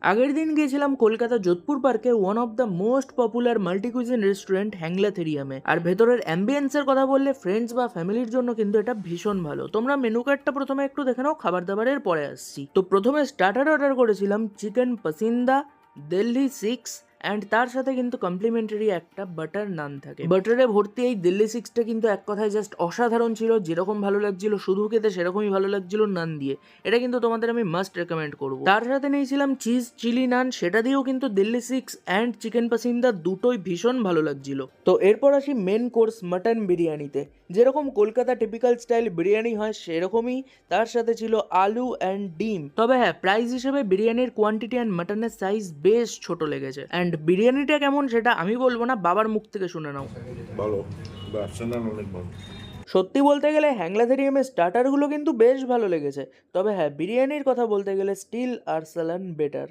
আগের দিন গিয়েছিলাম কলকাতা যোধপুর পার্কে one of the most popular multicuisine restaurant হ্যাংলাথেরিয়ামে। আর ভেতরের অ্যাম্বিয়েন্সের কথা বললে ফ্রেন্ডস বা ফ্যামিলির জন্য কিন্তু এটা ভীষণ ভালো। তোমরা মেনু কার্ডটা প্রথমে একটু দেখে নাও, খাবার দাবারের পরে আসছি। তো প্রথমে স্টার্টার অর্ডার করেছিলাম চিকেন পাসিন্দা, দিল্লি 6, অ্যান্ড তার সাথে কিন্তু কমপ্লিমেন্টারি একটা বাটার নান থাকে। বাটারে ভর্তি এই দিল্লি 6টা কিন্তু এক কথায় জাস্ট অসাধারণ ছিল। যেরকম ভালো লাগছিল শুধু খেতে সেরকমই ভালো লাগছিল নান দিয়ে। এটা কিন্তু তোমাদের আমি মাস্ট রেকমেন্ড করবো। তার সাথে নিয়েছিলাম চিজ চিলি নান, সেটা দিয়েও কিন্তু দিল্লি 6 অ্যান্ড চিকেন পাসিন্দা দুটোই ভীষণ ভালো লাগছিল। তো এরপর আসি মেন কোর্স মাটন বিরিয়ানিতে। যেরকম কলকাতা টিপিক্যাল স্টাইল বিরিয়ানি হয় সেরকমই তার সাথে ছিল আলু অ্যান্ড ডিম। তবে হ্যাঁ, প্রাইস হিসেবে বিরিয়ানির কোয়ান্টিটি অ্যান্ড মাটনের সাইজ বেশ ছোট লেগেছে। অ্যান্ড বিরিয়ানিটা কেমন সেটা আমি বলবো না, বাবার মুখ থেকে শুনে নাও। ভালো, ব্যবসাদার অনেক ভালো। সত্যি বলতে গেলে হ্যাংলাথেরিয়ামের স্টার্টারগুলো কিন্তু বেশ ভালো লেগেছে। তবে হ্যাঁ, বিরিয়ানির কথা বলতে গেলে স্টিল আরসালান বেটার।